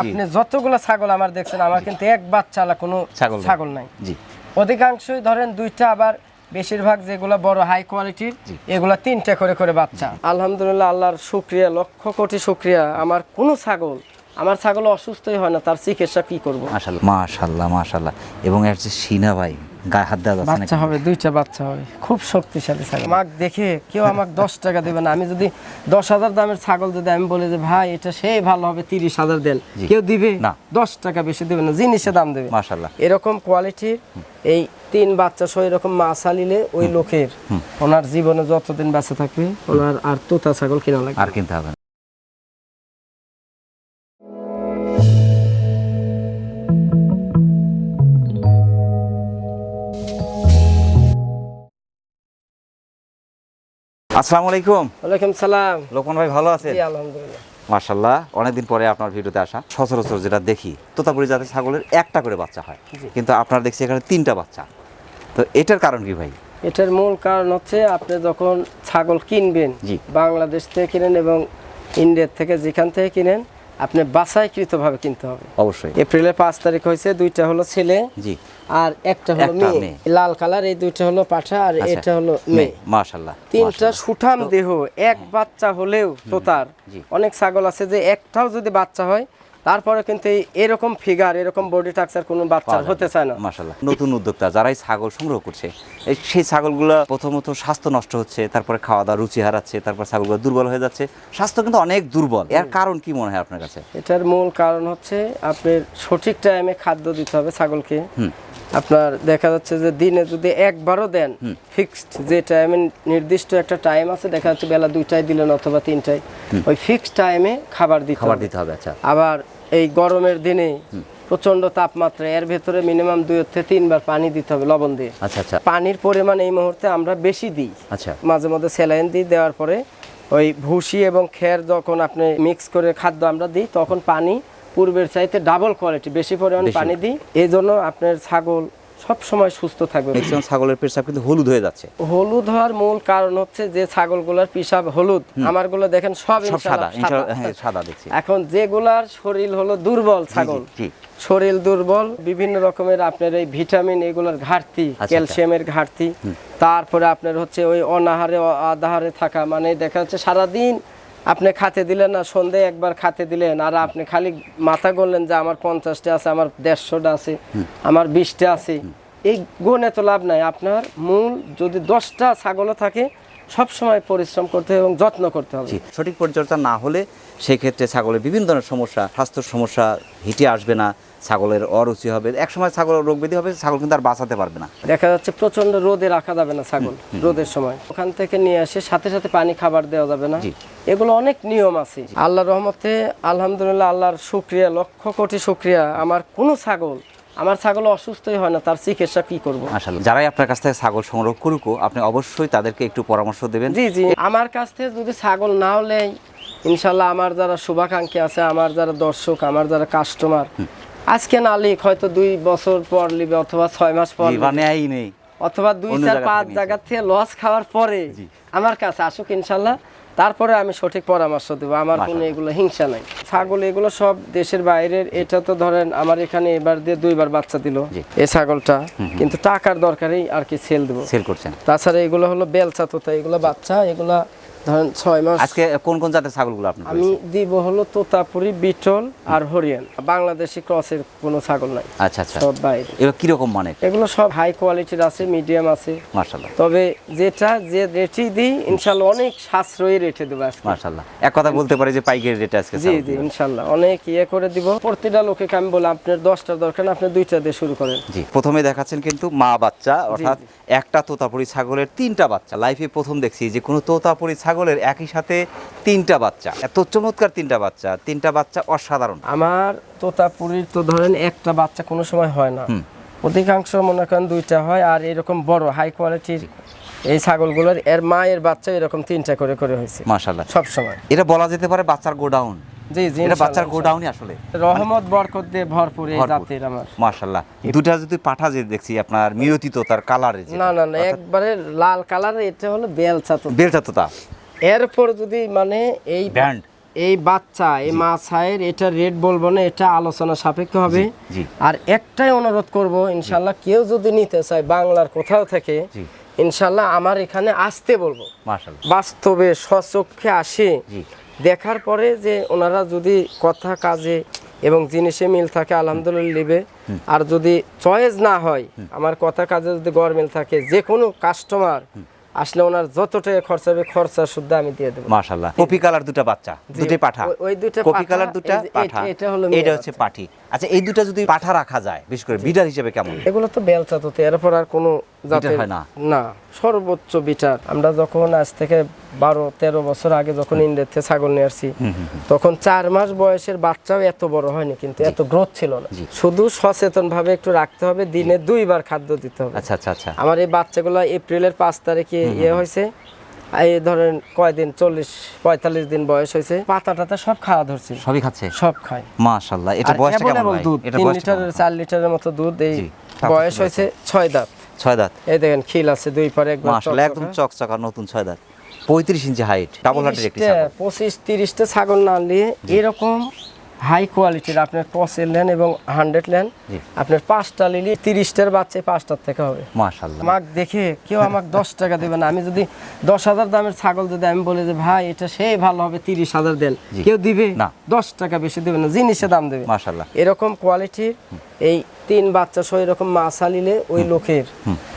আপনি যতগুলো ছাগল আমার দেখছেন আমার কিন্তু এক বাচ্চালা কোনো ছাগল নাই। জি, অধিকাংশই ধরেন দুইটা, আবার বেশিরভাগ যেগুলো বড় হাই কোয়ালিটির এগুলা তিনটা করে করে বাচ্চা। আলহামদুলিল্লাহ, আল্লাহর শুকরিয়া, লক্ষ কোটি শুকরিয়া। আমার কোনো ছাগল অসুস্থই হয় না, তার চিকিৎসা কি করব? মাশাআল্লাহ মাশাআল্লাহ। এবং এর যে সিনা ভাই গায়ে হাত দেওয়া যাচ্ছে না, বাচ্চা হবে, দুইটা বাচ্চা হবে, খুব শক্তিশালী ছাগল। আমাকে দেখে কেউ আমাকে 10 টাকা দেবে না। আমি যদি 10,000 দামের ছাগল যদি আমি বলি যে ভাই এটা সেই ভালো হবে 30,000 দেন, কেউ দিবে না। 10 টাকা বেশি দেবে না, জিনিসের দাম দেবে। মাশাআল্লাহ, এরকম কোয়ালিটির এই 3 বাচ্চা সহ এরকম মাছা নিলে ওই লোকের ওনার জীবনে যতদিন বেঁচে থাকবে ওনার আর তোতা ছাগল কিনা লাগবে, আর কিনতে হবে না। আসসালামু আলাইকুম। ওয়ালাইকুম সালাম। লোকমান ভাই ভালো আছেন? জি আলহামদুলিল্লাহ। মাশাআল্লাহ, অনেকদিন পরে আপনার ভিডিওতে আসা। সচরাচর যেটা দেখি তোতাপুরি জাতের ছাগলের একটা করে বাচ্চা হয়, কিন্তু আপনার দেখছি এখানে 3টা বাচ্চা। তো এটার কারণ কি ভাই? এটার মূল কারণ হচ্ছে আপনি যখন ছাগল কিনবেন, বাংলাদেশ থেকে কিনেন এবং ইন্ডিয়া থেকে যেখান থেকে কিনেন, আপনি বাছাইকৃতভাবে কিনতে হবে। অবশ্যই। এপ্রিলের 5 তারিখ হয়েছে, 2টা হলো ছেলে আর একটা হলো মেয়ে। লাল কালার, এই 2টা হলো পাঠা আর এটা হলো মেয়ে। মাশাআল্লাহ, 3টা সুঠাম দেহ, এক বাচ্চা হলেও তোতার। অনেক ছাগল আছে যে একটাও যদি বাচ্চা হয় তারপরে কিন্তু এরকম ফিগার, এরকম বডি স্ট্রাকচার কোনো বাচ্চার হতে চায় না। মাশাআল্লাহ, নতুন উদ্যোক্তা যারাই ছাগল সংগ্রহ করছে, সেই ছাগলগুলো প্রথমত স্বাস্থ্য নষ্ট হচ্ছে, তারপরে খাওয়া দাওয়া রুচি হারাচ্ছে, তারপর ছাগলগুলো দুর্বল হয়ে যাচ্ছে, স্বাস্থ্য কিন্তু অনেক দুর্বল। এর কারণ কি মনে হয় আপনার কাছে? এটার মূল কারণ হচ্ছে আপনার সঠিক টাইমে খাদ্য দিতে হবে ছাগলকে। আপনার দেখা যাচ্ছে যে দিনে যদি একবারও দেন, ফিক্সড যে টাইমে, নির্দিষ্ট একটা টাইম আছে, দেখা যাচ্ছে বেলা 2টায় দিলেন অথবা 3টায়, ওই ফিক্সড টাইমে খাবার দিতে হবে। আচ্ছা। আবার এই গরমের দিনে প্রচন্ড তাপমাত্রা, এর ভেতরে মিনিমাম 2 থেকে 3 বার পানি দিতে হবে লবণ দিয়ে। আচ্ছা। পানির পরিমাণ এই মুহূর্তে আমরা বেশি দিই। আচ্ছা। মাঝে মধ্যে স্যালাইন দিই, দেওয়ার পরে ওই ভুসি এবং খের যখন আপনি মিক্স করে খাদ্য আমরা দিই, তখন পানি পূর্বের চাইতে ডাবল কোয়ালিটি বেশি পরিমাণ পানি দিই। এই জন্য আপনার ছাগল সব সময় সুস্থ থাকবে। ম্যাক্সিমাম ছাগলের পেশাব কিন্তু হলুদ হয়ে যাচ্ছে। হলুদ হওয়ার মূল কারণ হচ্ছে যে ছাগলগুলোর পেশাব হলুদ, আমারগুলো দেখেন সব সাদা দেখছি। এখন যেগুলার শরীর হলো দুর্বল ছাগল, শরীর দুর্বল, বিভিন্ন রকমের আপনার এই ভিটামিন এগুলোর ঘাটতি, ক্যালসিয়ামের ঘাটতি, তারপরে আপনার হচ্ছে ওই অনাহারে আধারে থাকা, মানে দেখা যাচ্ছে সারাদিন আপনি খাতে দিলেন না, সন্ধ্যায় একবার খাতে দিলেন, আর আপনি খালি মাথা গড়লেন যে আমার 50টা আছে, আমার 150টা আছে, আমার 20টা আছে। এই গুণে তো লাভ নাই। আপনার মূল যদি 10টা ছাগলও থাকে, সব সময় পরিশ্রম করতে হবে এবং যত্ন করতে হবে। সঠিক পরিচর্যা না হলে সেই ক্ষেত্রে ছাগলের বিভিন্ন ধরনের সমস্যা, স্বাস্থ্য সমস্যা, হিটে আসবে না, ছাগলের অরুচি হবে, একসময় ছাগলের রোগ ব্যাধি হবে, ছাগল কিন্তু আর বাঁচাতে পারবে না। দেখা যাচ্ছে প্রচন্ড রোদে রাখা যাবে না ছাগল, রোদের সময় ওখান থেকে নিয়ে আসে সাথে সাথে পানি খাবার দেওয়া যাবে না। এগুলো অনেক নিয়ম আছে। আল্লাহর রহমতে আলহামদুলিল্লাহ, আল্লাহর শুকরিয়া, লক্ষ কোটি শুকরিয়া। আমার ছাগল অসুস্থই হয় না, তার চিকিৎসা কি করব? আসলে যারাই আপনার কাছ থেকে ছাগল সংগ্রহ করুক, আপনি অবশ্যই তাদেরকে একটু পরামর্শ দেবেন। জি, আমার কাছ থেকে যদি ছাগল নাও নেয়, ইনশাল্লাহ আমার যারা শুভাকাঙ্ক্ষী আছে, আমার যারা দর্শক, আমার যারা কাস্টমার, আজকে না লিখ হয়তো 2 বছর পর লিবে, অথবা 6 মাস পর, অথবা 2-4-5 জায়গা থেকে লস খাওয়ার পরে আমার কাছে আসুক, ইনশাল্লাহ তারপরে আমি সঠিক পরামর্শ দেবো। আমার কোনো এগুলো হিংসা নাই। ছাগল এগুলো সব দেশের বাইরের। এটা তো ধরেন আমার এখানে এবার দিয়ে 2 বার বাচ্চা দিল এই ছাগলটা, কিন্তু টাকার দরকারেই আর কি সেল করছেন। তাছাড়া এগুলো হলো বেলচা তোতা, এগুলো বাচ্চা, এগুলা ধরেন 6 মাস। আজকে কোন কোন জাতের ছাগলগুলো আপনি? আমি দিব হলো তোতাপুরি, বিটল আর হরিয়ান। বাংলাদেশি ক্রসের কোনো ছাগল নাই। আচ্ছা। সব বাইরে। এগুলো কি রকম মানে? এগুলো সব হাই কোয়ালিটির আছে, মিডিয়াম আছে। মাশাআল্লাহ। তবে যে রেটই দিই, ইনশাআল্লাহ অনেক সাশ্রয়ী রেটে দেব আজকে। মাশাআল্লাহ, এক কথা বলতে পারি যে পাইকারি রেটে আজকে। জি, ইনশাআল্লাহ অনেক করে দিব। প্রতিটা লোককে আমি বলি আপনার 10টা দরকার না, আপনি 2টা দিয়ে শুরু করেন। জি, প্রথমে দেখাচ্ছেন কিন্তু মা বাচ্চা, অর্থাৎ একটা তোতাপুরি ছাগলের 3টা বাচ্চা। লাইফে প্রথম দেখছি যে কোনো তোতাপুরি ছাগলের একই সাথে 3টা বাচ্চা। এত চমৎকার 3টা বাচ্চা অসাধারণ। আমার তোতাপুরির তো ধরেন একটা বাচ্চা কোনো সময় হয় না, অধিকাংশ মনে করেন 2টা হয়। আর এরকম বড় হাই কোয়ালিটির এই ছাগলগুলোর এর মায়ের বাচ্চা এরকম 3টা করে হয়েছে। মাশাআল্লাহ, সব সময় এটা বলা যেতে পারে বাচ্চার গোডাউন। জি, এটা বাচ্চার গোডাউনই আসলে রহমত বরকত দিয়ে ভরপুর এই জাতের আমার। মাশাআল্লাহ, 2টা যদি পাঠা যে দেখছি আপনার মিয়তি তোতার কালারে, না একবারে লাল কালার, এটা হলো বেলচা তোতা। বেলচা তোতা। এরপর যদি মানে এই এই বাচ্চা এই মা ছায়ের এটা রেট বলবো না, এটা আলোচনা সাপেক্ষ হবে। জি। আর একটাই অনুরোধ করব, ইনশাল্লাহ কেউ যদি নিতে চায় বাংলার কোথাও থেকে, ইনশাল্লাহ আমার এখানে আসতে বলবো। মাশাআল্লাহ। বাস্তবে স্বচক্ষে আসে জি। দেখার পরে যে ওনারা যদি কথা কাজে এবং জিনিসে মিল থাকে আলহামদুলিল্লাহ নেবে। আর যদি চয়েস না হয়, আমার কথা কাজে যদি গরমিল থাকে, যে কোনো কাস্টমার আসলে ওনার যত টাকা খরচ হবে খরচা শুদ্ধ আমি দিয়ে দেবো। মাশাআল্লাহ। কপি কালার দুটো বাচ্চা, দুটোই পাঠা। ওই দুটো কপি পাঠা, কালার দুটো এই যে পাঠা, এটা হলো এটা হচ্ছে পাঠি। আচ্ছা, এই দুটো যদি পাঠা রাখা যায় বিশেষ করে বিডার হিসেবে কেমন? এগুলো তো বেলচা, তো এরপর আর কোনো জাতের হয় না। না, সর্বোচ্চ বিটার। আমরা যখন আজ থেকে 12-13 বছর আগে যখন ইন্ডিয়া থেকে ছাগল নিয়ে আসছি, তখন 4 মাস বয়সের বাচ্চাও এত বড় হয়নি, কিন্তু এত গ্রোথ ছিল না। শুধু সচেতন ভাবে একটু রাখতে হবে, দিনে 2 বার খাদ্য দিতে হবে। আচ্ছা আচ্ছা আচ্ছা। আমার এই বাচ্চাগুলো এপ্রিলের 5 তারিখে হয়েছে, এই ধরেন কয়দিন 40-45 দিন বয়স হয়েছে, পাতা টাতা সব খাওয়া ধরছে, সবই খাচ্ছে, সব খায়। মাশাআল্লাহ। এটা বয়সটা কেমন ভাই? এটা 3 বয়সটা লিটার 4 লিটারের মতো দুধ। এই বয়স হয়েছে 6 দাঁত। 6 দাঁত। এই দেখেন খিল আছে 2 পারে একবার। মাশাআল্লাহ, একদম চকচকা নতুন 6 দাঁত। 35 ইঞ্চি হাইট, ডাবল হার্টের একটি ছাগল। 25-30টা ছাগল না নিয়ে এরকম হাই কোয়ালিটির আপনার টসের নেন এবং 100 নেন, আপনার 5টা নিলে 30টার বাচ্চা 5টার থেকে হবে। মাশাআল্লাহ। আমাকে দেখে কেউ আমাকে 10 টাকা দেবে না। আমি যদি 10,000 দামের ছাগল যদি আমি বলি যে ভাই এটা সেই ভালো হবে 30,000 দেন, কেউ দিবে না। 10 টাকা বেশি দেবে না, জিনিসের দাম দেবে। মাশাআল্লাহ। এরকম কোয়ালিটির এই 3 বাচ্চা সহ এরকম মাছা নিলে ওই লোকের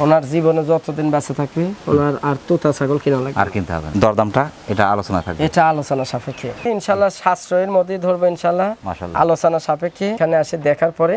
ওনার জীবনে যতদিন বেঁচে থাকবে ওনার আর তোতা ছাগল কিনা লাগবে, আর কিনতে হবে। দরদামটা এটা আলোচনা থাকবে, এটা আলোচনা সাপেক্ষে ইনশাআল্লাহ। সাশ্রয়ের মধ্যেই ধরবো ইনশাআল্লাহ, মাশাআল্লাহ। আলোচনা সাপেক্ষে এখানে এসে দেখার পরে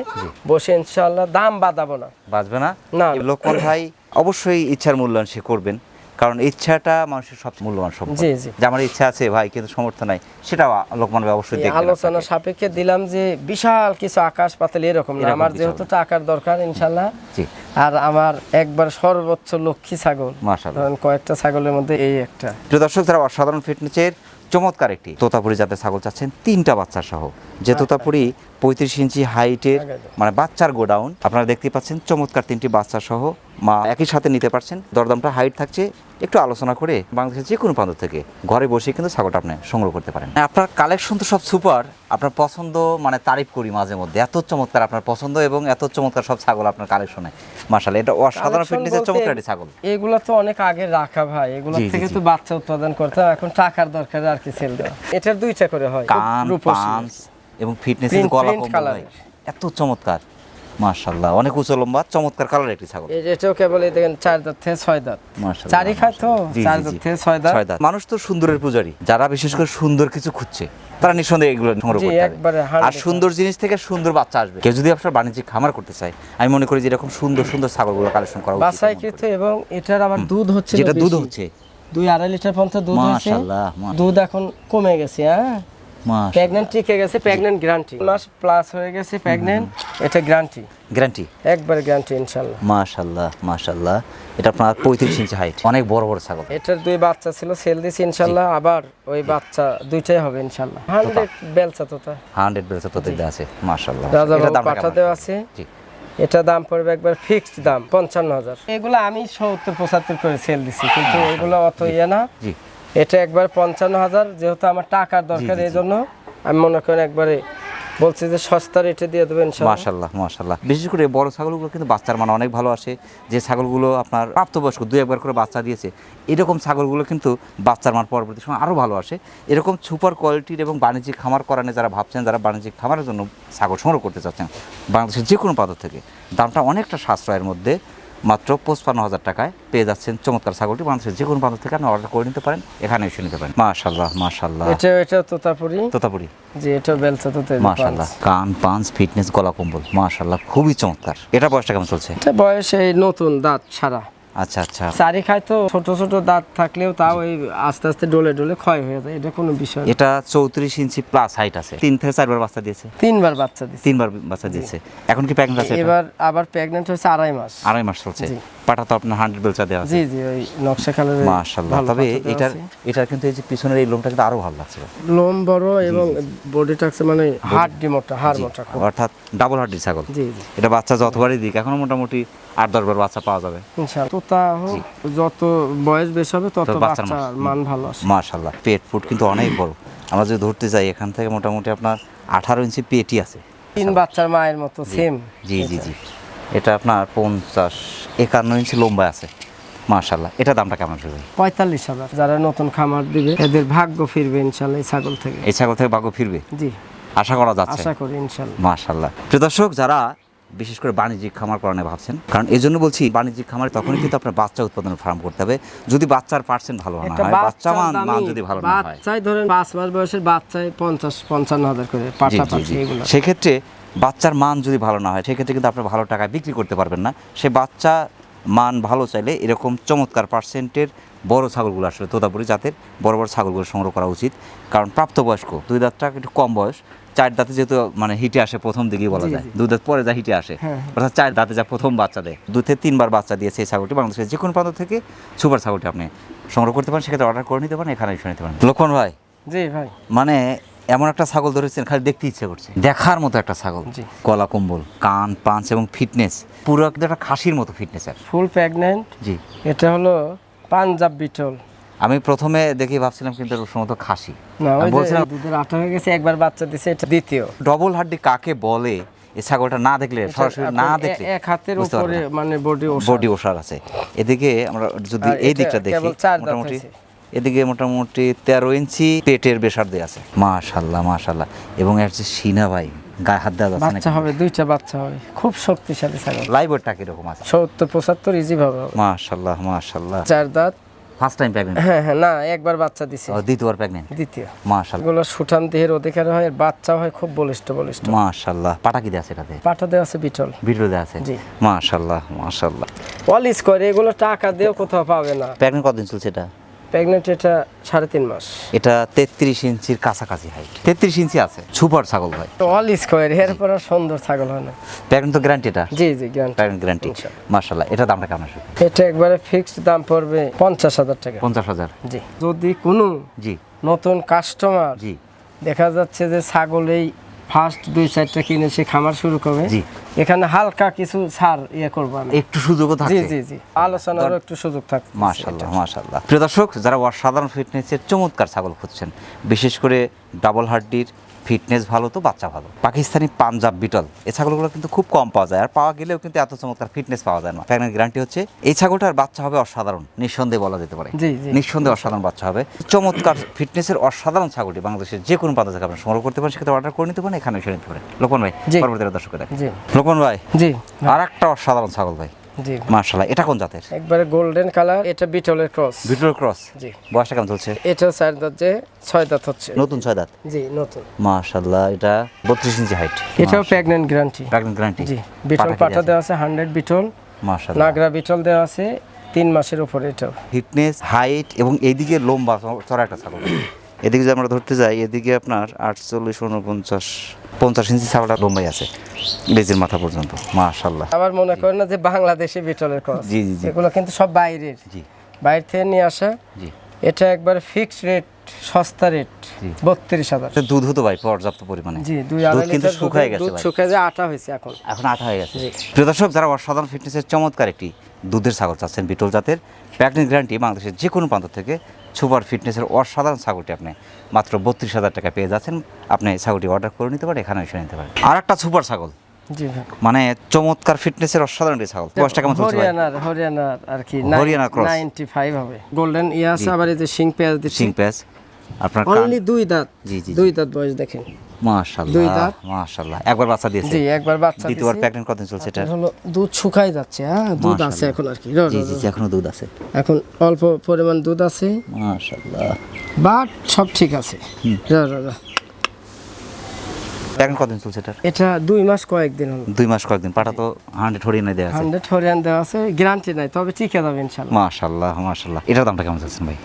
বসে ইনশাআল্লাহ দাম বাড়াবো না, বাঁচবে না। না। লোকমান ভাই অবশ্যই ইচ্ছার মূল্যায়ন সে করবেন, কারণ ইচ্ছাটা মানুষের সবচেয়ে মূল্যবান সম্পদ। জি জি। যে আমার ইচ্ছা আছে ভাই কিন্তু সামর্থ্য নাই, সেটাও লোকমান ভাই অবশ্যই দেখবেন। আলোচনা সাপেক্ষে দিলাম যে বিশাল কিছু আকাশ পাতাল এরকম না, আমার যেহেতু টাকার দরকার ইনশাআল্লাহ। জি। আর আমার একবার সর্বোচ্চ লক্ষ্মী ছাগল, মাশাআল্লাহ। ধরেন কয়েকটা ছাগলের মধ্যে এই একটা। প্রিয় দর্শক, যারা অসাধারণ ফিটনেসের চমৎকার একটি তোতাপুরি জাতের ছাগল চাচ্ছেন 3টা বাচ্চা সহ, যে তোতাপুরি 35 ইঞ্চি হাইটের মানে বাচ্চার গোডাউন, আপনারা দেখতে পাচ্ছেন চমৎকার 3টি বাচ্চা সহ মা একই সাথে নিতে পারছেন। দরদামটা হাইট থাকছে একটু আলোচনা করে বাংলাদেশের যে কোনো প্রান্ত থেকে ঘরে বসে কিন্তু ছাগলটা আপনি সংগ্রহ করতে পারেন। আপনার কালেকশন তো সব সুপার, আপনার পছন্দ মানে তারিফ করি মাঝে মধ্যে, এত চমৎকার আপনার পছন্দ এবং এত চমৎকার সব ছাগল আপনার কালেকশনে। মাশাআল্লাহ, এটা অসাধারণ ফিটনেসের চমৎকার একটি ছাগল। এগুলো তো অনেক আগে রাখা ভাই, এগুলো থেকে তো বাচ্চা উৎপাদন করতে হয়, এখন টাকার দরকার আর কি সেল দেওয়া। এটার 2টা করে হয়, কান, পাঁচ এবং ফিটনেসের গলা কম্বল এত চমৎকার। মাশাআল্লাহ, অনেক উঁচু লম্বা চমৎকার কালার একটি ছাগল। এটাও কেবল এই দেখেন 4 দাঁত থেকে 6 দাঁত। মাশাআল্লাহ, 4ই খায় তো, 4 দাঁত থেকে 6 দাঁত। 6 দাঁত। মানুষ তো সুন্দরের পূজারী, যারা বিশেষ করে সুন্দর কিছু খুঁজছে তারা নিঃসন্দেহে এগুলো সংগ্রহ জি, করতে একবারে হবে। আর 100% সুন্দর জিনিস থেকে সুন্দর বাচ্চা আসবে। কেউ যদি আপনার বাণিজ্যিক খামার করতে চায়, আমি মনে করি যে এরকম সুন্দর সুন্দর ছাগলগুলো কালেকশন করা উচিত। বাছাইকৃত এবং এটার আবার দুধ হচ্ছে, যেটা দুধ হচ্ছে 2-2.5 লিটার পর্যন্ত দুধ হচ্ছে। মাশাআল্লাহ, দুধ এখন কমে গেছে, হ্যাঁ মাশাআল্লাহ। প্রেগন্যান্ট টিকে গেছে, প্রেগন্যান্ট গ্যারান্টি, মাস প্লাস হয়ে গেছে প্রেগন্যান্ট, এটা গ্যারান্টি, গ্যারান্টি, একবার গ্যারান্টি ইনশাআল্লাহ। মাশাআল্লাহ মাশাআল্লাহ। এটা আপনার 35 ইঞ্চি হাইট, অনেক বড় বড় ছাগল। এটার 2 বাচ্চা ছিল, সেল দিছি ইনশাআল্লাহ, আবার ওই বাচ্চা 2টাই হবে ইনশাআল্লাহ। 100 বেলচা তোতা, 100 বেড়েছে তোদের আছে। মাশাআল্লাহ, রাজা এটা দাম পাঠা দেওয়া আছে। জি। এটা দাম পড়বে একবার ফিক্সড দাম 55,000। এগুলো আমি 70-75 করে সেল দিছি, কিন্তু এগুলো অত ইয়ে না। জি। এটা একবার 55,000, যেহেতু আমার টাকার দরকার এই জন্য আমি মনে করেন একবারে বলছি যে সস্তা রেটে দিয়ে দেবেন ইনশাআল্লাহ। মাশাআল্লাহ মাশাআল্লাহ। বিশেষ করে বড় ছাগলগুলো কিন্তু বাচ্চার মান অনেক ভালো আসে। যে ছাগলগুলো আপনার প্রাপ্তবয়স্ক 2-1 করে বাচ্চা দিয়েছে, এরকম ছাগলগুলো কিন্তু বাচ্চার মান পরবর্তী সময় আরও ভালো আসে। এরকম সুপার কোয়ালিটির এবং বাণিজ্যিক খামার করানো যারা ভাবছেন, যারা বাণিজ্যিক খামারের জন্য ছাগল সংগ্রহ করতে চাচ্ছেন বাংলাদেশের যে কোনো প্রান্ত থেকে, দামটা অনেকটা সাশ্রয়ের মধ্যে মাত্র 55,000 টাকায় পেয়ে যাচ্ছেন চমৎকার ছাগলটি। বাংলাদেশের যে কোনো প্রান্ত থেকে আপনি অর্ডার করে নিতে পারেন, এখানে এসে নিতে পারেন। মাশাআল্লাহ মাশাআল্লাহ। এটা তোতাপুরি, তোতাপুরি, জি, এটা বেলচা তোতা। মাশাআল্লাহ, কান, পাঁচ, ফিটনেস, গলা কম্বল, মাশাআল্লাহ, খুবই চমৎকার। এটা বয়সটা কেমন চলছে? এটা বয়স এই নতুন দাঁত ছাড়া। আচ্ছা আচ্ছা। 4ই খায় তো, ছোট ছোট দাঁত থাকলেও তাও এই আস্তে আস্তে ডলে ডলে ক্ষয় হয়ে যায়, এটা কোনো বিষয় না। এটা 34 ইঞ্চি প্লাস হাইট আছে, 3 থেকে 4 বার বাচ্চা দিয়েছে। 3 বার বাচ্চা দিছে, 3 বার বাচ্চা দিয়েছে। এখন কি প্রেগন্যান্ট আছে? এবার আবার প্রেগন্যান্ট হয়েছে 2.5 মাস। 2.5 মাস চলছে। পাটা তো আপনার 100 বেলচা দেওয়া আছে। জি জি, ওই নকশা কালারের মাশাআল্লাহ। তবে এটার কিন্তু এই যে পিছনের এই লোমটা কিন্তু আরো ভালো লাগছে। লোম বড় এবং বডিটা মানে হাড় মোটা, হাড় মোটা, অর্থাৎ ডাবল হার্ডি ছাগল। জি জি। এটা বাচ্চা যতবারই দিক এখনো মোটামুটি 8-10 বার বাচ্চা পাওয়া যাবে ইনশাআল্লাহ। তোতা হোক, যত বয়স বেশি হবে তত বাচ্চার মান ভালো আসে। মাশাআল্লাহ। পেট ফুট কিন্তু অনেক বড়। আমরা যদি ধরতে যাই এখান থেকে মোটামুটি আপনার 18 ইঞ্চি পেটই আছে। 3 বাচ্চার মায়ের মতো সেম। জি জি জি। এটা আপনার 50-51 ইঞ্চি লম্বা আছে। মাশাআল্লাহ। এটা দামটা কেমন পড়বে? 45,000। যারা নতুন খামার দিবে এদের ভাগ্য ফিরবে ইনশাআল্লাহ এই ছাগল থেকে। এই ছাগল থেকে ভাগ্য ফিরবে? জি, আশা করা যাচ্ছে। আশা করি ইনশাআল্লাহ। মাশাআল্লাহ। প্রিয় দর্শক, যারা বিশেষ করে বাণিজ্যিক খামার করানো ভাবছেন, কারণ এই জন্য বলছি বাণিজ্যিক খামার তখনই কিন্তু আপনার বাচ্চা উৎপাদনের ফার্ম করতে হবে যদি বাচ্চার পার্সেন্ট ভালো না হয়, বাচ্চা মান যদি ভালো না হয়। বাচ্চাই ধরেন 5 মাস বয়সের বাচ্চাই 50-55 হাজার করে পাটা পাচ্ছি এগুলো। সেক্ষেত্রে বাচ্চার মান যদি ভালো না হয় সেক্ষেত্রে কিন্তু আপনি ভালো টাকায় বিক্রি করতে পারবেন না। সে বাচ্চা মান ভালো চাইলে এরকম চমৎকার পার্সেন্টের বড় ছাগলগুলো আসলে তোতাপুরি জাতের বড় বড় ছাগলগুলো সংগ্রহ করা উচিত। কারণ প্রাপ্তবয়স্ক 2 দাঁতটা একটু কম বয়স, 4 দাঁতে যেহেতু মানে হিটে আসে প্রথম দিকেই বলা যায়, 2 দাঁত পরে যা হিটে আসে, অর্থাৎ 4 দাঁতে যা প্রথম বাচ্চা দেয়, 2 থেকে 3 বার বাচ্চা দিয়েছে এই ছাগলটি। বাংলাদেশের যে কোনো প্রান্ত থেকে সুপার ছাগলটি আপনি সংগ্রহ করতে পারেন, সেক্ষেত্রে অর্ডার করে নিতে পারেন, এখানে এসে নিতে পারেন। লক্ষণ ভাই, জি ভাই, মানে এমন একটা ছাগল ধরেছেন খালি দেখতে ইচ্ছে করছে, দেখার মতো একটা ছাগল। কলা কম্বল, কান পাঁচ এবং ফিটনেস পুরো একটা খাসির মতো ফিটনেস। আর ফুল প্রেগন্যান্ট। জি, এটা হলো পাঞ্জাব বিটল। আমি প্রথমে দেখে ভাবছিলাম কিন্তু সম্ভবত খাসি না, ওই বলছিলাম দুধের আটা হয়ে গেছে, একবার বাচ্চা দিছে, এটা দ্বিতীয়। ডবল হাড্ডি কাকে বলে এই ছাগলটা না দেখলে, সরাসরি না দেখলে এক হাতের উপরে মানে বডি ওষার আছে। এদিকে আমরা যদি এই দিকটা দেখি মোটামুটি এদিকে মোটামুটি 13 ইঞ্চি পেটের বেসার দেয়া আছে। মাশাআল্লাহ মাশাআল্লাহ। এবং এর যে সিনা ভাই, গায়ে হাত দেওয়া যাচ্ছে না, বাচ্চা হবে, 2টা বাচ্চা হবে, খুব শক্তিশালী ছাগল। লাইভ ওয়েটটা কি রকম আছে? 70-75 ইজি ভাবে হবে। মাশাআল্লাহ মাশাআল্লাহ। 4 দাঁত, ফার্স্ট টাইম প্রেগন্যান্ট? হ্যাঁ হ্যাঁ, না একবার বাচ্চা দিছে, দ্বিতীয়বার প্রেগন্যান্ট? দ্বিতীয়। মাশাআল্লাহ। এগুলো সুঠাম দেহের অধিকারী হয়, বাচ্চা হয় খুব বলিষ্ঠ। মাশাআল্লাহ। পাটা কি দেয়া আছে এটাতে? পাটা দেওয়া আছে বিটল। বিটল দেয়া আছে? জি। মাশাআল্লাহ মাশাআল্লাহ। পলিশ করে, এগুলো টাকা দিয়েও কোথাও পাবে না। প্রেগন্যান্ট কতদিন চলছে এটা? প্রেগন্যান্ট এটা 3.5 মাস। এটা 33 ইঞ্চির কাছাকাছি হাইট। 33 ইঞ্চি আছে, সুপার ছাগল ভাই। পলিশ করে এরপর আর সুন্দর ছাগল হয় না। প্রেগন্যান্ট তো গ্যারান্টি এটা? জি জি, গ্যারান্টি। মাশাআল্লাহ। এটা দামটা কেমন আসবে? এটা একবারে ফিক্সড দাম পড়বে 50,000 টাকা। 50,000? জি। যদি কোনো জি নতুন কাস্টমার জি দেখা যাচ্ছে যে ছাগল এই ফার্স্ট 2-4টা কিনে সে খামার শুরু করবে, জি, এখানে হালকা কিছু ছাড় করব আমি, একটু সুযোগও থাকবে। জি জি জি, আলোচনারও একটু সুযোগ থাকবে। মাশাআল্লাহ মাশাআল্লাহ। প্রিয় দর্শক, যারা অসাধারণ ফিটনেসের চমৎকার ছাগল খুঁজছেন, বিশেষ করে ডাবল হাড্ডির, ফিটনেস ভালো তো বাচ্চা ভালো, পাকিস্তানি পাঞ্জাব বিটল, এই ছাগলগুলো কিন্তু খুব কম পাওয়া যায়, আর পাওয়া গেলেও কিন্তু এত চমৎকার ফিটনেস পাওয়া যায় না। প্রেগন্যান্ট গ্যারান্টি হচ্ছে এই ছাগলটার বাচ্চা হবে অসাধারণ, নিঃসন্দেহে বলা যেতে পারে। নিঃসন্দেহে অসাধারণ বাচ্চা হবে। চমৎকার ফিটনেসের অসাধারণ ছাগলটি বাংলাদেশের যে কোনো প্রান্ত থেকে আপনি সংগ্রহ করতে পারেন, সেক্ষেত্রে অর্ডার করে নিতে পারেন, এখানে এসে নিতে পারেন। লোকন ভাই, পরবর্তীতে দর্শক দেখেন। লোকন ভাই, জি, আর একটা অসাধারণ ছাগল ভাই। জি মাশাআল্লাহ। এটা কোন জাতের? একবারে গোল্ডেন কালার, এটা বিটলের ক্রস। Beetle cross? জি। বয়সটা কেমন চলছে? এটা 4 দাঁত, যে 6 দাঁত হচ্ছে, নতুন 6 দাঁত? জি নতুন। মাশাআল্লাহ। এটা 32 ইঞ্চি হাইট। এটাও প্রেগন্যান্ট গ্যারান্টি। Pregnant guarantee? জি। বিটল পাটা দেওয়া আছে 100 বিটল। মাশাআল্লাহ। নাগরা বিটল দেওয়া আছে 3 মাসের উপরে। এটাও ফিটনেস, হাইট এবং এইদিকে লম্বা চড়া একটা ছাগল। এদিকে যদি আমরা ধরতে যাই, এদিকে আপনার 48-49-50 ইঞ্চি ছাগলটা লম্বাই আছে লেজের মাথা পর্যন্ত। মাশাআল্লাহ। আবার মনে করেন না যে বাংলাদেশে বিটলের ক্রস, জি জি জি, এগুলো কিন্তু সব বাইরের, জি, বাইরে থেকে নিয়ে আসা। জি। এটা একবার ফিক্সড রেট, সস্তা রেট 32,000। দুধ হতো ভাই পর্যাপ্ত পরিমাণে? জি, দুধ কিন্তু শুকায় গেছে, দুধ শুকায় যায়, আটা হয়েছে, এখন আটা হয়ে গেছে। প্রিয় দর্শক, যারা অসাধারণ ফিটনেসের চমৎকার একটি দুধের ছাগল চাচ্ছেন বিটল জাতের, প্রেগন্যান্ট গ্যারান্টি, বাংলাদেশের যে কোনো প্রান্ত থেকে সুপার ফিটনেসের অসাধারণ ছাগলটি আপনি মাত্র 32,000 টাকা পেয়ে যাচ্ছেন। আপনি ছাগলটি অর্ডার করে নিতে পারেন, এখানে এসে নিতে পারেন। আর একটা সুপার ছাগল, জি ভাই, মানে চমৎকার ফিটনেসের অসাধারণ ছাগল। বয়সটা কেমন চলছে? হরিয়ানার আর কি, হরিয়ানা ক্রস, 95 হবে। গোল্ডেন আছে, আবার এই যে শিং পেঁয়াজ দিচ্ছে। শিং পেঁয়াজ আপনার অনলি 2 দাঁত। জি জি, 2 দাঁত বয়স দেখেন। মাশাআল্লাহ 2 দাঁত। মাশাআল্লাহ। একবার বাচ্চা দিয়েছে? জি, একবার বাচ্চা দিয়েছে। দ্বিতীয়বার প্রেগন্যান্ট কতদিন চলছে এটা? হলো দুধ শুকায় যাচ্ছে, হ্যাঁ, দুধ আছে এখন আর কি। জি জি, এখনো দুধ আছে, এখন অল্প পরিমাণ দুধ আছে। মাশাআল্লাহ। বাট সব ঠিক আছে। প্রেগন্যান্ট কতদিন চলছে এটা? এটা 2 মাস কয়েকদিন হলো। 2 মাস কয়েকদিন। পাটা তো 100 হরিয়ানা দেওয়া আছে? 100 হরিয়ানা দেওয়া আছে, গ্যারান্টি নাই, তবে টিকে যাবে ইনশাআল্লাহ। মাশাআল্লাহ মাশাআল্লাহ। এটার দামটা কেমন চাচ্ছেন ভাই?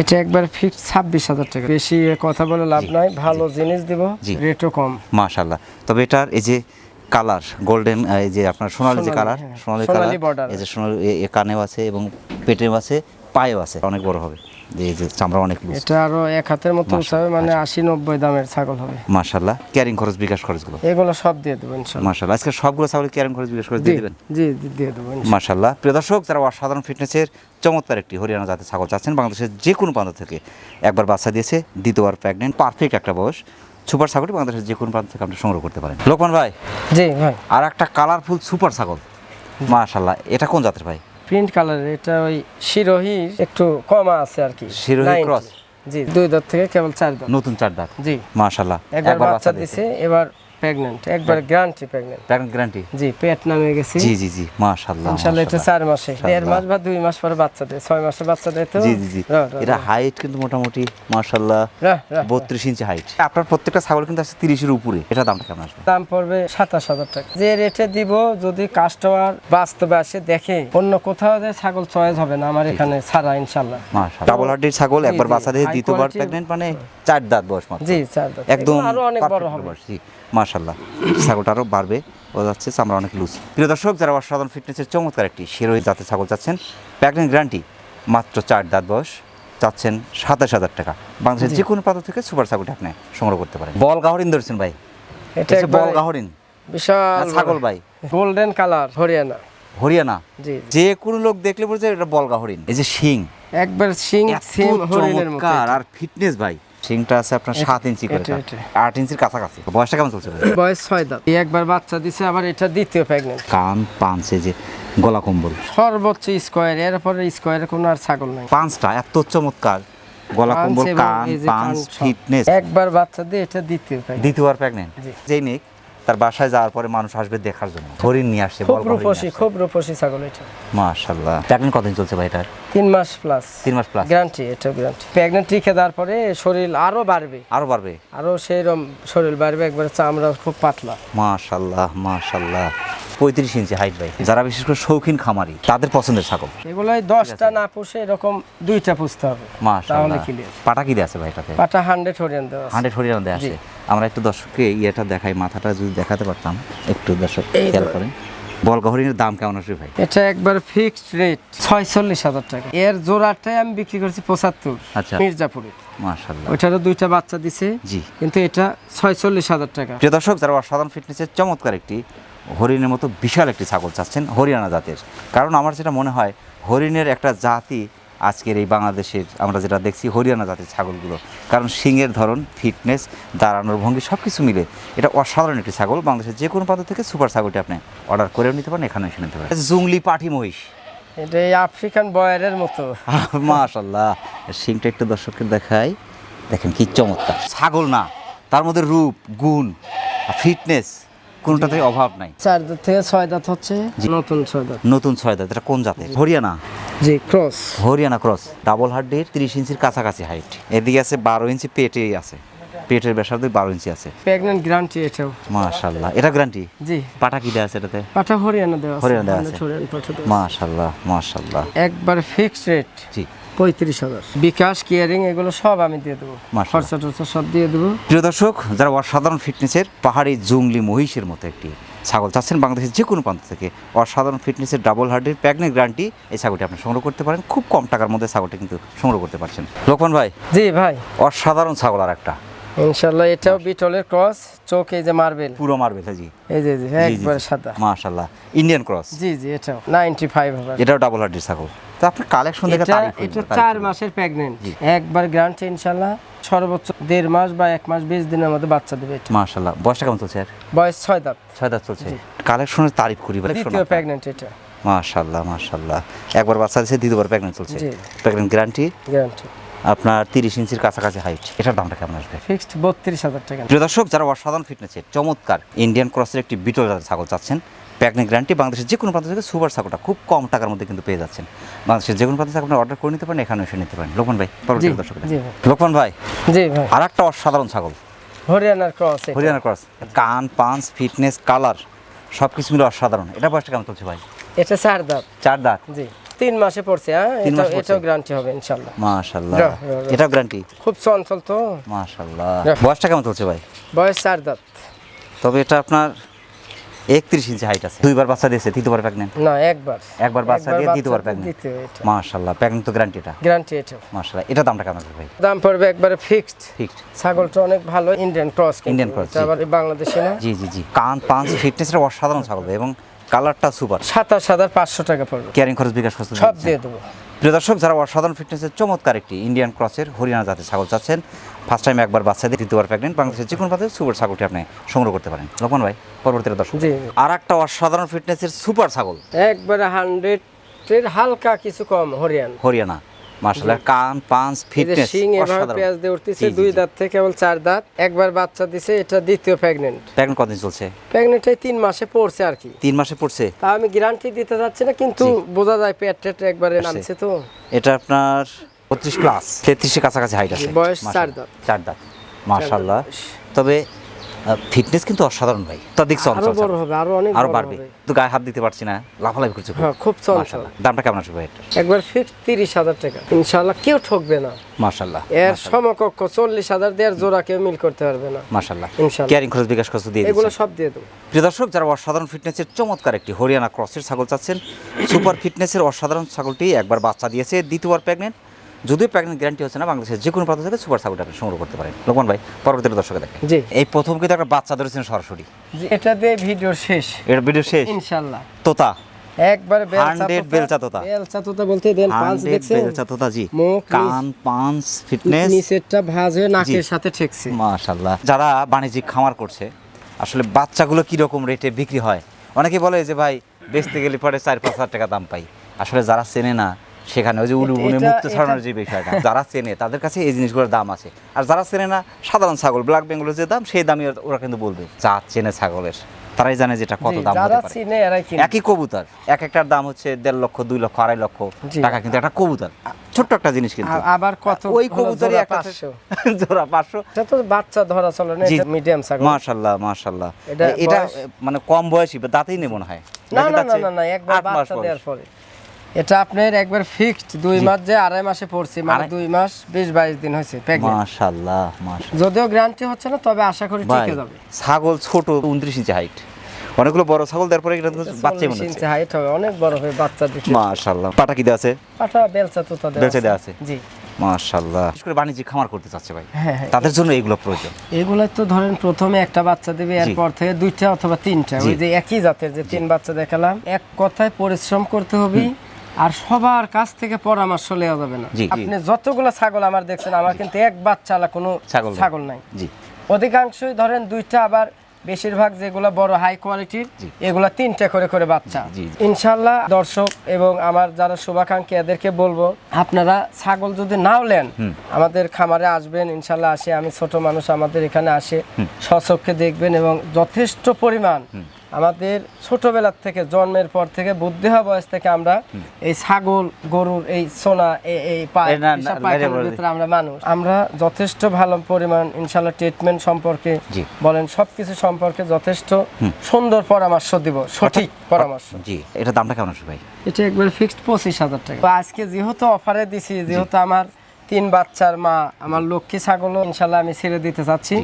এটা একবার ফিক্স 26,000 টাকা। বেশি কথা বলে লাভ নাই, ভালো জিনিস দেব, রেটও কম। মাশাআল্লাহ। তবে এটার এই যে কালার গোল্ডেন, এই যে আপনার সোনালী যে কালার, হ্যাঁ, সোনালী সোনালী কালার, border। এই যে সোনালী কানেও আছে এবং পেটেও আছে, পায়েও আছে, অনেক বড় হবে। এই যে চামড়া অনেক লুজ। এটা আরো এক হাতের মতো উঁচা হবে, মানে 80-90 দামের ছাগল হবে। মাশাআল্লাহ। ক্যারিং খরচ, বিকাশ খরচগুলো এগুলো সব দিয়ে দেবো ইনশাআল্লাহ। মাশাআল্লাহ। আজকে সবগুলো ছাগলের ক্যারিং খরচ, বিকাশ খরচ দিয়ে দিবেন? জি দিয়ে দেবো ইনশাআল্লাহ। মাশাআল্লাহ। প্রিয় দর্শক, যারা অসাধারণ ফিটনেসের চমৎকার একটি হরিয়ানা জাতের ছাগল চাচ্ছেন, বাংলাদেশের যে কোনো প্রান্ত থেকে, একবার বাচ্চা দিয়েছে, দ্বিতীয়বার প্রেগনেন্ট, পারফেক্ট একটা বয়স, সুপার ছাগল বাংলাদেশের যে কোনো প্রান্ত থেকে আপনি সংগ্রহ করতে পারেন। লোকমান ভাই, জি ভাই, আর একটা কালারফুল সুপার ছাগল, মাশাআল্লাহ, এটা কোন জাতের ভাই? প্রিন্ট কালারের, এটা ওই শিরোহির একটু কমা আছে আর কি। শিরোহী 90 ক্রস? জি, 2 দাঁত থেকে কেবল 4 দাঁত। নতুন 4 দাঁত? জি, মাশাআল্লাহ। একবার বাচ্চা দিছে, এবার প্রেগন্যান্ট, একবার গ্যারান্টি প্রেগন্যান্ট। Pregnant guarantee? জি, পেট নামে গেছে। জি মাশাআল্লাহ। ইনশাআল্লাহ এটা 4 মাসে, 1.5 মাস বা 2 মাস পরে বাচ্চা দেয়, 6 মাসে বাচ্চা দেয় তো। জি। এটা হাইট কিন্তু মোটামুটি মাশাআল্লাহ 32 ইঞ্চি হাইট। আপনার প্রত্যেকটা ছাগল কিন্তু আছে 30 এর উপরে। এটা দামটা কেমন আসবে? দাম পড়বে 27,000 টাকা। যে রেটে দিব, যদি কাস্টমার বাস্তবে আসে দেখে, অন্য কোথাও যে ছাগল চয়েস হবে না, আমার এখানে ছাড়া ইনশাআল্লাহ। মাশাআল্লাহ। ডাবল হার্ডির ছাগল, একবার বাচ্চা দিয়ে দ্বিতীয়বার প্রেগন্যান্ট, মানে 4 দাঁত বয়স মাত্র। জি, 4 দাঁত। একদম আরো অনেক বড় হবে। জি মাশাআল্লাহ। ছাগলটা আরো বাড়বে, বোঝা যাচ্ছে চামড়া অনেক লুজ। প্রিয় দর্শক, যারা অসাধারণ ফিটনেসের চমৎকার একটি শিরোহী জাতের ছাগল চাচ্ছেন, প্রেগন্যান্ট গ্যারান্টি, মাত্র 4 দাঁত বয়স, চাচ্ছেন 27,000 টাকা। বাংলাদেশের যে কোনো প্রান্ত থেকে সুপার ছাগলটা আপনি সংগ্রহ করতে পারেন। বলগা হরিণ ধরছেন ভাই? এটা বলগা হরিণ বিশাল ছাগল ভাই, গোল্ডেন কালার হরিয়ানা। হরিয়ানা? জি, যে কোনো লোক দেখলে বলছে এটা বলগা হরিণ। এই যে শিং, একবার সিং সেম হরিণের মতো। আর ফিটনেস ভাই, শিংটা আছে আপনার 7 ইঞ্চি করে, 8 ইঞ্চির কাছাকাছি। বয়সটা কেমন চলছে? বয়স 6 দাঁত। একবার বাচ্চা দিছে, আবার এটা দ্বিতীয় প্রেগন্যান্ট। কান পাঁচে, যে গলা কম্বল সর্বোচ্চ স্কয়ার, এরপরে স্কয়ারে কোনো আর ছাগল নাই। পাঁচটা এত চমৎকার, গলা কম্বল, কান পাঁচ, ফিটনেস। একবার বাচ্চা দিয়ে এটা দ্বিতীয় প্রেগন্যান্ট। দ্বিতীয়বার প্রেগন্যান্ট। যেই নিক তার বাসায় যাওয়ার পরে মানুষ আসবে দেখার জন্য, হরিণ নিয়ে আসছে, খুব রূপসী ছাগল এটা। মাশাআল্লাহ। প্রেগন্যান্ট কতদিন চলছে ভাই এটার? 3 মাস প্লাস। 3 মাস প্লাস গ্যারান্টি, এটা গ্যারান্টি। প্রেগন্যান্ট রেখে দেওয়ার পরে শরীর আরো বাড়বে, আরো সেইরকম শরীর বাড়বে, একবারে চামড়া খুব পাতলা। মাশাআল্লাহ। 35 ইঞ্চি হাইট ভাই। যারা বিশেষ করে শৌখিন খামারি, তাদের পছন্দের ছাগল এগুলাই 10টা না পুষে এরকম 2টা পুষতে হবে, তাহলে ক্লিয়ার। পাটা কি দেয়া আছে ভাই এটাতে? পাটা 100 হরিয়ান দেওয়া আছে। 100 হরিয়ানা দেয়া আছে। আমরা একটু দর্শককে ইয়েটা দেখাই, মাথাটা যদি দেখাতে পারতাম একটু, দর্শক খেয়াল করেন। বলগা হরিণের দাম কেমন আসবে ভাই? এটা একবার ফিক্সড রেট 46,000 টাকা। এর জোড়াটাই আমি বিক্রি করছি 75। আচ্ছা, মির্জাপুরে। মাশাআল্লাহ। ওইটারও 2টা বাচ্চা দিছে। জি, কিন্তু এটা 46,000 টাকা। প্রিয় দর্শক, যারা অসাধারণ ফিটনেসের চমৎকার একটি হরিণের মতো বিশাল একটি ছাগল চাচ্ছেন, হরিয়ানা জাতের, কারণ আমার যেটা মনে হয় হরিণের একটা জাতি আজকের এই বাংলাদেশের আমরা যেটা দেখছি হরিয়ানা জাতের ছাগলগুলো, কারণ শিংয়ের ধরন, ফিটনেস, দাঁড়ানোর ভঙ্গি সব কিছু মিলে এটা অসাধারণ একটি ছাগল। বাংলাদেশের যে কোনো প্রান্ত থেকে সুপার ছাগলটি আপনি অর্ডার করেও নিতে পারেন, এখানে এসে নিতে পারেন। জুংলি পাঠি মহিষ, এটা এই আফ্রিকান বয়ারের মতো। মাশাআল্লাহ। শিংটা একটু দর্শককে দেখাই, দেখেন কি চমৎকার ছাগল, না তার মধ্যে রূপ, গুণ, ফিটনেস কোনটাতে অভাব নাই। 4 দাঁত থেকে 6 দাঁত হচ্ছে, নতুন 6 দাঁত। নতুন 6 দাঁত। এটা কোন জাতের? হরিয়ানা? জি, ক্রস। হরিয়ানা ক্রস। ডাবল হার্ডির, 30 ইঞ্চির কাছাকাছি হাইট। এদিকে আছে 12 ইঞ্চি, পেটেই আছে, পেটের ব্যাসার্ধ 12 ইঞ্চি আছে। প্রেগন্যান্ট গ্যারান্টি এটাও। মাশাআল্লাহ। এটা গ্যারান্টি? জি। পাটা কি দেয়া আছে এটাতে? পাটা হরিয়ানা দেওয়া আছে। হরিয়ানা দেওয়া আছে। মাশাআল্লাহ। একবার ফিক্সড রেট। জি, 35,000। বিকাশ, কেয়ারিং এগুলো সব আমি দিয়ে দেবো, খরচা টরচা সব দিয়ে দেবো। প্রিয় দর্শক, যারা অসাধারণ ফিটনেসের পাহাড়ি জুংলি মহিষের মতো একটি ছাগল চাচ্ছেন, বাংলাদেশের যে কোনো প্রান্ত থেকে অসাধারণ ফিটনেসের ডাবল হার্ডের প্রেগন্যান্ট গ্যারান্টি, এই ছাগলটি আপনি সংগ্রহ করতে পারেন। খুব কম টাকার মধ্যে ছাগলটি কিন্তু সংগ্রহ করতে পারছেন। লোকমান ভাই, জি ভাই, অসাধারণ ছাগল আর একটা, ইনশাআল্লাহ এটাও বিটলের ক্রস, চোখ এই যে মার্বেল, পুরো মার্বেল। জি, এই যে একবার সাদা। মাশাআল্লাহ। Indian cross? জি, এটাও 95 হবে। এটাও ডাবল হার্ডির ছাগল। তো আপনি কালেকশন দেখে তারিফ করুন। এটা 4 মাসের প্রেগন্যান্ট, একবার গ্যারান্টি ইনশাআল্লাহ। সর্বোচ্চ 1.5 মাস বা 1 মাস 20 দিনের মধ্যে বাচ্চা দেবে এটা। মাশাআল্লাহ। বয়সটা কেমন চলছে? বয়স 6 দাঁত। 6 দাঁত চলছে। কালেকশনের তারিফ করি বলে দ্বিতীয় প্রেগন্যান্ট এটা। মাশাআল্লাহ। একবার বাচ্চা দিয়েছে, দ্বিতীয়বার প্রেগন্যান্ট চলছে। প্রেগন্যান্ট গ্যারান্টি আপনার 30 ইঞ্চির কাছাকাছি হাইট। এটার দামটা কেমন আসবে? ফিক্সড 32,000 টাকা। প্রিয় দর্শক, যারা অসাধারণ ফিটনেসের চমৎকার ইন্ডিয়ান ক্রসের একটি বিটল জাতের ছাগল চাচ্ছেন, প্রেগন্যান্ট গ্যারান্টি, বাংলাদেশের যে কোনো প্রান্ত থেকে সুপার ছাগলটা খুব কম টাকার মধ্যে কিন্তু পেয়ে যাচ্ছেন। বাংলাদেশের যে কোনো প্রান্ত থেকে আপনি অর্ডার করে নিতে পারেন, এখানে এসে নিতে পারেন। লোকমান ভাই, দর্শক লোকমান ভাই, জি ভাই, আর একটা অসাধারণ ছাগল, হরিয়ানার ক্রস। হরিয়ানা ক্রস। কান পাঁচ, ফিটনেস, কালার সব কিছু মিলে অসাধারণ। এটা বয়সটা কেমন চলছে ভাই? এটা 4 দাঁত। 4 দাঁত। জি, 3 মাসে পড়ছে। এটাও গ্যারান্টি হবে ইনশাআল্লাহ। মাশাআল্লাহ। এটাও গ্যারান্টি? খুব চঞ্চল তো। মাশাআল্লাহ। বয়সটা কেমন চলছে ভাই? বয়স 4 দাঁত। তবে এটা আপনার 31 ইঞ্চি হাইট আছে, দুইবার বাচ্চা দিয়েছে, তৃতীয়বার প্রেগন্যান্ট না একবার বাচ্চা দিয়ে দ্বিতীয়বার প্রেগন্যান্ট। মাশাআল্লাহ, প্রেগন্যান্ট তো গ্যারান্টি এটা। গ্যারান্টি এটা মাশাআল্লাহ, এটা দামটা কেমন আছে ভাই? দাম পড়বে একবারে ফিক্সড। ফিক্সড। ছাগলটা অনেক ভালো, ইন্ডিয়ান ক্রস। ইন্ডিয়ান ক্রস, এটা আবার বাংলাদেশি না। জি জি জি, কান পাঁচ ফিটনেসের অসাধারণ ছাগল এবং কালারটা সুপার। 27,500 টাকা পড়বে। ক্যারিং খরচ বিকাশ খরচ সব দিয়ে দেবো। প্রিয় দর্শক, যারা অসাধারণ ফিটনেসের চমৎকার একটি ইন্ডিয়ান ক্রসের হরিয়ানা জাতের ছাগল চাচ্ছেন, ফার্স্ট টাইম একবার বাচ্চা দিয়ে দ্বিতীয়বার প্রেগন্যান্ট, বাংলাদেশের যে কোনো প্রান্তে সুপার ছাগলটি আপনি সংগ্রহ করতে পারেন। লোকমান ভাই, পরবর্তীতে দর্শক জি। আর একটা অসাধারণ ফিটনেসের সুপার ছাগল, একবারে 100 এর হালকা কিছু কম হরিয়ানা। মাশাআল্লাহ, কান পাঁচ ফিটনেস সিং এভাবে পেঁয়াজ দিয়ে উঠতেছে, দুই দাঁত থেকে কেবল 4 দাঁত, একবার বাচ্চা দিছে, এটা দ্বিতীয় প্রেগন্যান্ট। প্রেগন্যান্ট কতদিন চলছে? প্রেগন্যান্ট 3 মাসে পড়ছে আর কি। 3 মাসে পড়ছে। তা আমি গ্যারান্টি দিতে যাচ্ছি না, কিন্তু বোঝা যায় পেট টেট একবারে নামছে তো। এটা আপনার 32 প্লাস, 33 এর কাছাকাছি হাইট আছে, বয়স 4 দাঁত। 4 দাঁত, মাশাআল্লাহ। তবে ফিটনেস কিন্তু অসাধারণ ভাই, তা দেখছো আরো বড় হবে, আরো অনেক আরো বড় বাড়বে। হবে। তো গায়ে হাত দিতে পারছি না, লাফালাফি করছে হ্যাঁ, খুব চঞ্চল। মাশাআল্লাহ। দামটা কেমন আসবে ভাই এটা? একবার ফিক্সড 30,000 টাকা, ইনশাআল্লাহ কেউ ঠকবে না। মাশাআল্লাহ, এর সমকক্ষ 40,000 দিয়ে আর জোড়া কেউ মিল করতে পারবে না। মাশাআল্লাহ। ইনশাআল্লাহ ক্যারিং খরচ বিকাশ খরচ দিয়ে এগুলো দিচ্ছেন। সব দিয়ে দেবো। প্রিয় দর্শক, যারা অসাধারণ ফিটনেসের চমৎকার একটি হরিয়ানা ক্রসের ছাগল চাচ্ছেন, সুপার ফিটনেসের অসাধারণ ছাগলটি একবার বাচ্চা দিয়েছে, দ্বিতীয়বার প্রেগন্যান্ট, যদিও প্রেগন্যান্ট গ্যারান্টি হচ্ছে না, বাংলাদেশের যে কোনো প্রান্ত থেকে সুপার ছাগলটা আপনি সংগ্রহ করতে পারেন। লোকমান ভাই, পরবর্তীতে দর্শকে দেখেন। জি। এই প্রথম কিন্তু একটা বাচ্চা ধরেছেন সরাসরি, জি, এটা দিয়ে ভিডিও শেষ এর ভিডিও শেষ। ইনশাআল্লাহ তোতা একবারে 100 বেলচা তোতা। বেলচা তোতা বলতে দেন, পাঁচ 100 দেখছেন, বেলচা তোতা। জি, মুখ, কান পাঁচ ফিটনেস, নিচেরটা ভাঁজ হয়ে নাকের সাথে ঠেকছে। মাশাআল্লাহ। যারা বাণিজ্যিক খামার করছে, আসলে বাচ্চাগুলো কি রকম রেটে বিক্রি হয়, অনেকে বলে যে ভাই বেচতে গেলে পরে 4-5 হাজার টাকা দাম পাই। আসলে যারা চেনে না, সেখানে ওই যে উলুবনে মুক্ত ছড়ানোর যে বিষয়টা, যারা চেনে তাদের কাছে এই জিনিসগুলোর দাম আছে। আর যারা চেনে না, সাধারণ ছাগল ব্ল্যাক বেঙ্গলের যে দাম, সেই দামই ওরা কিন্তু বলবে। যা চেনে ছাগলের, তারাই জানে যেটা কত দাম হতে যারা পারে। চিনে এরাই কিনে। একই কবুতর, এক একটার দাম হচ্ছে 1.5 লক্ষ, 2 লক্ষ, 2.5 লক্ষ টাকা, কিন্তু একটা কবুতর ছোট্ট একটা জিনিস, কিন্তু আবার কত ওই কবুতরই একটা 500 জোড়া 500। এটা তো বাচ্চা ধরা চলে না, এটা মিডিয়াম ছাগল। মাশাআল্লাহ মাশাআল্লাহ। এটা মানে কম বয়সী, দাঁতেই নেই মনে হয়। না না না না, একবার বাচ্চা দেওয়ার পরে এটা আপনার একবার ফিক্সড 2 মাস, যে 2.5 মাসে পড়ছে, মানে 2 মাস 20-22 দিন হয়েছে প্রেগন্যান্ট। মাশাআল্লাহ মাশাআল্লাহ। যদিও গ্যারান্টি হচ্ছে না, তবে আশা করি ঠিক যাবে। ছাগল ছোট, 29 ইঞ্চি হাইট, অনেকগুলো বড় ছাগল, তারপরে এটা বাচ্চাই মনে হচ্ছে। হাইট হবে, অনেক বড় হবে বাচ্চা দিতে। মাশাআল্লাহ। পাটা কি দেয়া আছে? পাটা বেলচা তোতা দেয়া আছে। জি, মাশাআল্লাহ। বিশেষ করে বাণিজ্যিক খামার করতে চাচ্ছে ভাই, হ্যাঁ, তাদের জন্য এগুলো প্রয়োজন। এগুলো তো ধরেন প্রথমে একটা বাচ্চা দেবে, এরপর থেকে 2টা অথবা 3টা, ওই যে একই জাতের যে 3 বাচ্চা দেখালাম। এক কথায় পরিশ্রম করতে হবে, আর সবার কাছ থেকে পরামর্শ নেওয়া যাবে না। আপনি যতগুলো ছাগল আমার দেখছেন, আমার কিন্তু এক বাচ্চালা কোনো ছাগল নাই। জি, অধিকাংশই ধরেন 2টা, আবার বেশিরভাগ যেগুলো বড় হাই কোয়ালিটির, এগুলা 3টা করে বাচ্চা। ইনশাআল্লাহ দর্শক এবং আমার যারা শুভাকাঙ্ক্ষী, এদেরকে বলবো, আপনারা ছাগল যদি নাও নেন, আমাদের খামারে আসবেন। ইনশাআল্লাহ আসে, আমি ছোট মানুষ, আমাদের এখানে আসে স্বচক্ষে দেখবেন, এবং যথেষ্ট পরিমাণ আমাদের ছোটবেলার থেকে, জন্মের পর থেকে, বুদ্ধি হওয়া বয়স থেকে আমরা এই ছাগল গরুর এই সোনা এই ভিতরে আমরা মানুষ, আমরা যথেষ্ট ভালো পরিমাণ ইনশাআল্লাহ ট্রিটমেন্ট সম্পর্কে বলেন, সবকিছু সম্পর্কে যথেষ্ট সুন্দর পরামর্শ দিব, সঠিক পরামর্শ। জি, এটা দামটা কেমন আসবে ভাই? এটা একবার ফিক্সড 25,000 টাকা। আজকে যেহেতু অফারে দিছি, যেহেতু আমার 3 বাচ্চার মা, আমার লক্ষ্মী ছাগলও ইনশাআল্লাহ আমি ছেড়ে দিতে চাচ্ছি,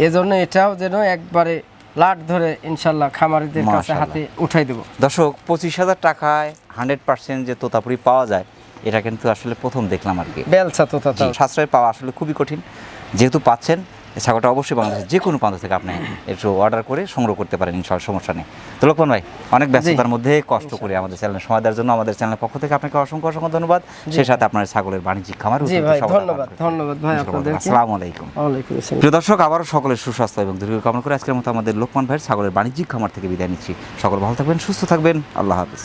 এজন্য এটাও যেন একবারে লাট ধরে ইনশাআল্লাহ খামারিদের কাছে হাতে উঠাই দেব। দর্শক, 25,000 টাকায় 100% যে তোতাপুরি পাওয়া যায়, এটা কিন্তু আসলে প্রথম দেখলাম আর কি। বেলচা তোতা সাশ্রয় পাওয়া আসলে খুবই কঠিন, যেহেতু পাচ্ছেন, এই ছাগলটা অবশ্যই বাংলাদেশের যে কোনো প্রান্ত থেকে আপনি একটু অর্ডার করে সংগ্রহ করতে পারেন, ইনশাআল্লাহ সমস্যা নেই। তো লোকমান ভাই, অনেক ব্যস্ততার মধ্যে কষ্ট করে আমাদের চ্যানেলে সময় দেওয়ার জন্য আমাদের চ্যানেলের পক্ষ থেকে আপনাকে অসংখ্য ধন্যবাদ। সেই সাথে আপনার ছাগলের বাণিজ্যিক খামার। জি ভাই, ধন্যবাদ ভাই আপনাদেরকে। আসসালামু আলাইকুম। ওয়ালাইকুম আসসালাম। প্রিয় দর্শক, আবারও সকলের সুস্বাস্থ্য এবং দীর্ঘ কামনা করে আজকের মতো আমাদের লোকমান ভাইয়ের ছাগলের বাণিজ্যিক খামার থেকে বিদায় নিচ্ছি। সকল ভালো থাকবেন, সুস্থ থাকবেন, আল্লাহ হাফেজ।